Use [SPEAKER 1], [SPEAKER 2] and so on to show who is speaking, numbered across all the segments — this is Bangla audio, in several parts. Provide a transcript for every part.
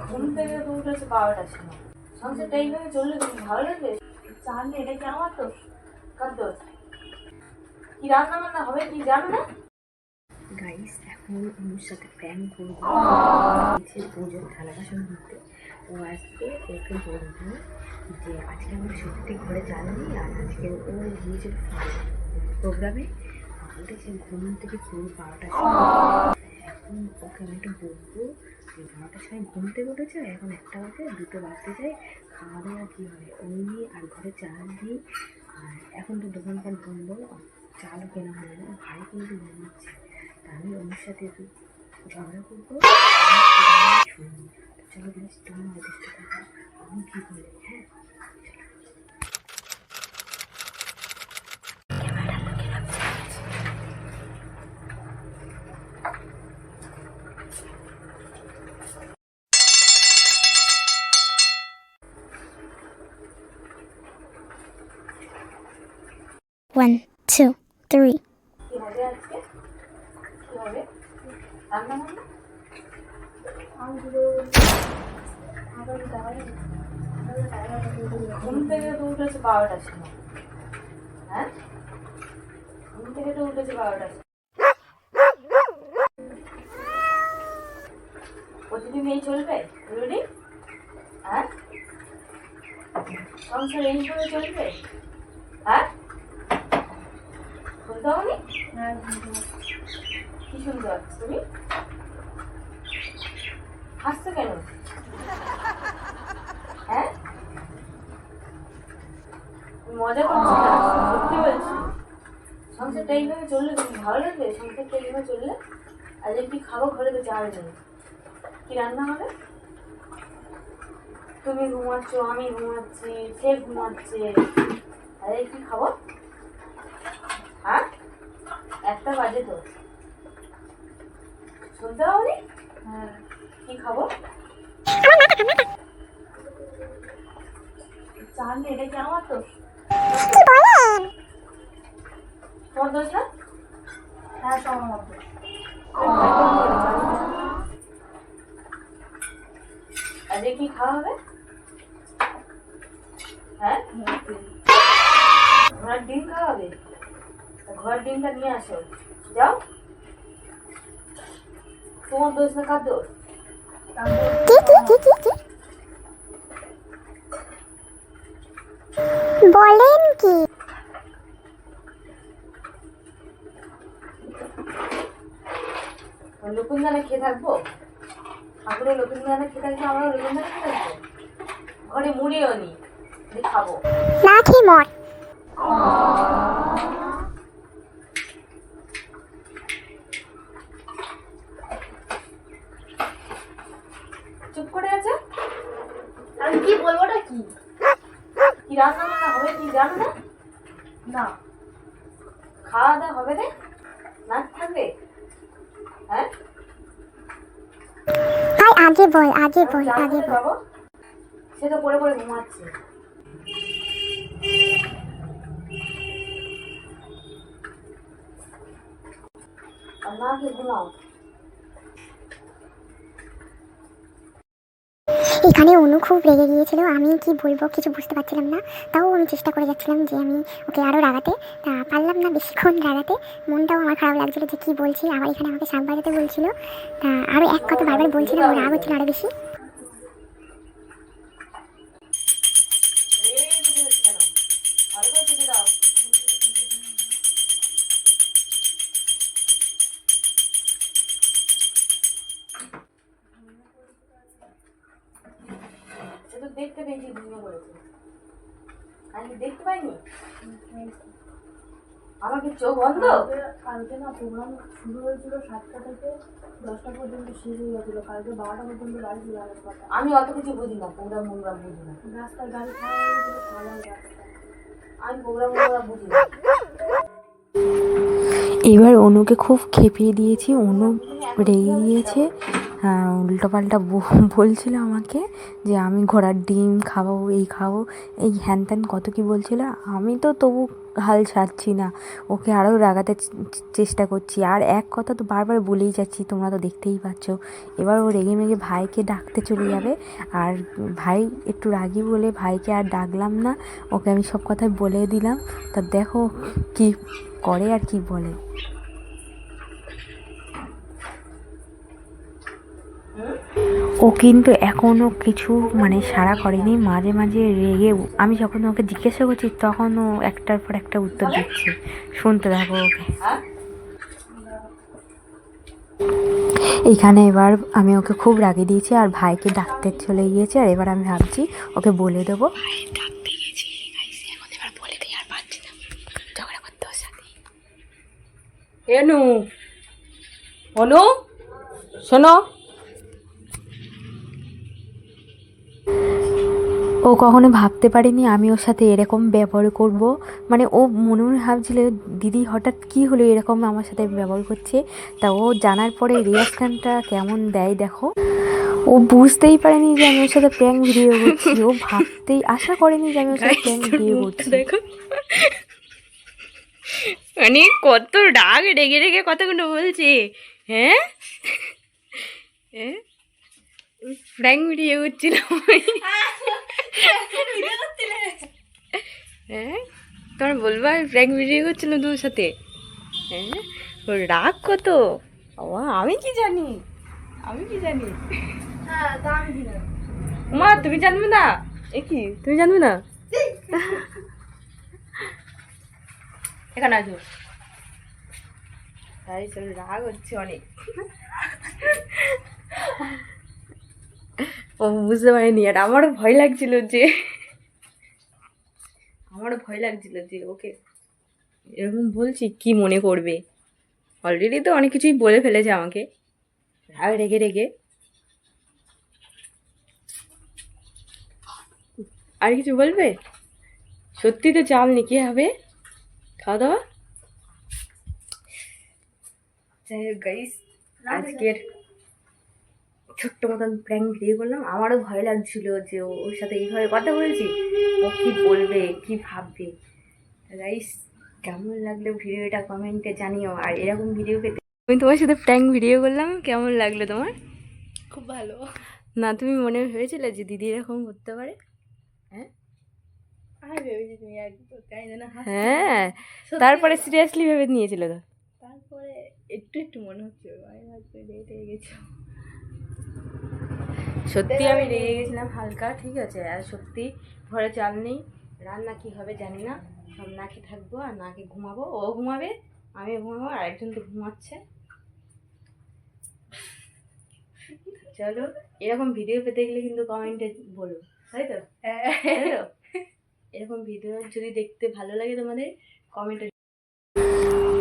[SPEAKER 1] ঘুম থেকে তো উঠেছে 12টার সময়। সংসারটা এইভাবে চললে তুমি ভালো লাগবে? জানলে এটা কি আমার দোষ? কার দোষ? কি রান্না বান্না হবে কি জানো না?
[SPEAKER 2] গাইস এখন ওর সাথে প্ল্যান করবো পুজোর থালা বাসন ধরতে। ও আজকে ওকে বলবো যে আজকে আমার সত্যি ঘরে জ্বালানি, আর আজকে ও গিয়েছিল প্রোগ্রামে, উঠেছে ঘুম থেকে পুরো 12টার সময়। এখন ওকে আমি একটু বলবো যে 12টার সময় ঘুম থেকে উঠেছে, এখন 1টা বাজে, 2টো বাজতে যায়, খাওয়া দাওয়া কী হবে ওই নিয়ে, আর ঘরে চাল দিই। আর এখন তো দোকানপাট বন্ধ, চালও কেনা হয় না, ভাই কিন্তু ঘুমাচ্ছে। তা আমি ওর সাথে একটু ঝগড়া করবো, শুনবো। চলো প্লিজ তোমরা দেখতে থাকো আমি কী বলে। হ্যাঁ,
[SPEAKER 3] 1, 2, 3.
[SPEAKER 1] কি হবে আজকে? কি হবে রান্না বান্না? ঘুম থেকে তো উঠেছে 12টার সময়। হ্যাঁ, ঘুম থেকে তো উঠেছে 12টার সময়। প্রতিদিন এই চলবে রুটি? হ্যাঁ, সংসার এই করে চলবে? হ্যাঁ, শুনতে হবনি? কি শুনতে পাচ্ছ তুমি? হাসছো কেন? হ্যাঁ, মজা করছি না, সত্যি বলছি। সংসারটা এইভাবে চললে তুমি ভালো লাগবে? সংসারটা এইভাবে চললে? আজ কি খাবো? ঘরে তো চাল নেই, কি রান্না হবে? তুমি ঘুমাচ্ছ, আমি ঘুমাচ্ছি, সে ঘুমাচ্ছে, আজ কি খাবো? হ্যাঁ, 1টা বাজে তো, শুনতে পাবনি? হ্যাঁ, কি খাবো? জানলে এটা কি আমার দোষ? তোমার দোষ না? হ্যাঁ, সব আমার দোষ। আজকে কি খাওয়া হবে? হ্যাঁ, ঘোড়ার ডিম খাওয়া হবে? ঘোড়ার ডিমটা নিয়ে আসো, যাও। তোমার দোষ না, কার দোষ?
[SPEAKER 3] বলেন কি?
[SPEAKER 1] লকুনদানা খেয়ে থাকবো? ঠাকুরের লকুনদানা খেয়ে থাকবো, আমরাও লকুনদানা খেয়ে থাকবো? ঘরে মুড়িও নি যে খাবো?
[SPEAKER 3] না খেয়ে মর।
[SPEAKER 1] চুপ করে আছে। আমি কি বলবোটা কি? কি রান্না বান্না হবে কি জানো না? না, খাওয়া দাওয়া হবে রে, নাচ থাকবে? হ্যাঁ,
[SPEAKER 3] আগে বল, আগে বল, আগে বল।
[SPEAKER 1] বাবু সে তো পড়ে পড়ে ঘুমাচ্ছে। আর না কি ঘুমাও?
[SPEAKER 3] এখানে অনু খুব রেগে গিয়েছিল, আমি কি বলবো কিছু বুঝতে পারছিলাম না। তাও আমি চেষ্টা করে যাচ্ছিলাম যে আমি ওকে আরও রাগাতে, তা পারলাম না বেশিক্ষণ রাগাতে। মনটাও আমার খারাপ লাগছিলো যে কী বলছি, আবার এখানে আমাকে শাক বাজাতে বলছিল। তা আরও এক কথা বারবার বলছিল, আমার রাগ হচ্ছিল আরও বেশি।
[SPEAKER 1] ভালো করে খেতে দাও। সে তো দেখতে পেয়েছি ঘুমিয়ে পড়েছে, আমি দেখতে পাইনি। আমার কি চোখ বন্ধ?
[SPEAKER 4] কালকে না প্রোগ্রাম শুরু হয়েছিল 7টা থেকে 10টা পর্যন্ত শেষ হয়ে গেছিলো। কালকে 12টা পর্যন্ত গাড়ি ছিল আরেক কথা।
[SPEAKER 1] আমি অত কিছু বুঝি না, প্রোগ্রাম বুঝি না।
[SPEAKER 4] রাস্তায় গাড়ি খাওয়া হয়ে গেছিলো, খাওয়া রাস্তায়।
[SPEAKER 1] আমি প্রোগ্রাম বুঝি না।
[SPEAKER 2] এবার অনুকে খুব খেপিয়ে দিয়েছি, অনু রেগে গিয়েছে। উল্টোপাল্টা বলছিল আমাকে যে আমি ঘোড়ার ডিম খাবো, এই খাবো, এই হ্যান ত্যান কত কী বলছিল। আমি তো তবু হাল ছাড়ছি না, ওকে আরও রাগাতে চেষ্টা করছি, আর এক কথা তো বারবার বলেই যাচ্ছি, তোমরা তো দেখতেই পাচ্ছ। এবার ও রেগে মেগে ভাইকে ডাকতে চলে যাবে, আর ভাই একটু রাগি বলে ভাইকে আর ডাকলাম না, ওকে আমি সব কথাই বলে দিলাম। তা দেখো কি করে আর কি বলে। ও কিন্তু এখনও কিছু মানে সাড়া করেনি, মাঝে মাঝে রেগে আমি যখন ওকে জিজ্ঞাসা করছি তখন ও একটার পর একটা উত্তর দিচ্ছে। শুনতে থাকো ওকে। এইখানে এবার আমি ওকে খুব রাগে দিয়েছি আর ভাইকে ডাকতে চলে গিয়েছে, আর এবার আমি ভাবছি ওকে বলে দেবো।
[SPEAKER 1] অনু, অনু শোনো,
[SPEAKER 2] ও কখনো ভাবতে পারেনি আমি ওর সাথে এরকম ব্যবহার করব। মানে ও মনে মনে ভাবছিল দিদি হঠাৎ কী হলো এরকম আমার সাথে ব্যবহার করছে। তা ও জানার পরে রিয়াকশানটা কেমন দেয় দেখো। ও বুঝতেই পারেনি যে আমি ওর সাথে প্র্যাঙ্ক ভিডিও করছি, ও ভাবতেই আশা করেনি যে আমি ওর সাথে প্র্যাঙ্ক ভিডিও করছি।
[SPEAKER 1] দেখো মানে কত রাগ রেগে রেগে কথাগুলো বলছে। হ্যাঁ হ্যাঁ, প্র্যাঙ্ক ভিডিও করছিলাম। হ্যাঁ, তোমার বলবা প্র্যাঙ্ক ভিডিও করছিলাম তোমার সাথে। হ্যাঁ, ওর রাগ কত, আমি কি জানি, আমি কি জানি। মা তুমি জানবে না, এ কি তুমি জানবে না? এখানে আসো, তাই চল, রাগ হচ্ছে অনেক। ও বুঝতে পারিনি, আর আমারও ভয় লাগছিল যে ওকে এরকম বলছি কি মনে করবে। অলরেডি তো অনেক কিছুই বলে ফেলেছে আমাকে রাগ রেগে রেগে। আর কিছু বলবে? সত্যি তো চাল নি, কি হবে খাওয়া দাওয়া? যাই হোক গাইস, আজকের ছোট্ট মতন প্র্যাঙ্ক ভিডিও করলাম। আমারও ভয় লাগছিল যে ওর সাথে এইভাবে কথা বলেছি, ও কী বলবে, কি ভাববে। গাইস, কেমন লাগলো ভিডিওটা কমেন্টে জানিও। আর এরকম ভিডিও পেতে আমি তোমার সাথে প্র্যাঙ্ক ভিডিও করলাম, কেমন লাগলো তোমার?
[SPEAKER 4] খুব ভালো।
[SPEAKER 2] না তুমি মনে হয়েছিল যে দিদি এরকম করতে পারে? হ্যাঁ
[SPEAKER 4] আমি ভেবেছি তুমি আর কি করতে, আমি যেন
[SPEAKER 2] হ্যাঁ, তারপরে সিরিয়াসলি ভেবে নিয়েছিল তো।
[SPEAKER 4] তারপরে একটু একটু মনে হচ্ছে আমি হয়তো রেগে গেছি।
[SPEAKER 2] সত্যি আমি রেগে গেছিলাম হালকা, ঠিক আছে। আর সত্যি ঘরে চাল নেই, রান্না কি হবে জানি না, সব না খেয়ে থাকবো আর না খেয়ে ঘুমাবো। ও ঘুমাবে, আমি ঘুমাবো, আর একজন তো ঘুমাচ্ছে। চলো, এরকম ভিডিও পেতে গেলে কিন্তু কমেন্টে বলো, তাই তো? এরকম ভিডিও যদি দেখতে ভালো লাগে তোমাদের, কমেন্টে।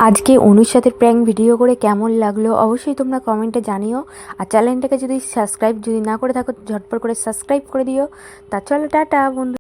[SPEAKER 2] আজকে অনুর সাথে প্র্যাঙ্ক ভিডিও করে কেমন লাগলো অবশ্যই তোমরা কমেন্টে জানিও। আর চ্যানেলটাকে যদি সাবস্ক্রাইব যদি না করে থাকো ঝটপট করে সাবস্ক্রাইব করে দিও। তা চলো, টাটা বন্ধু।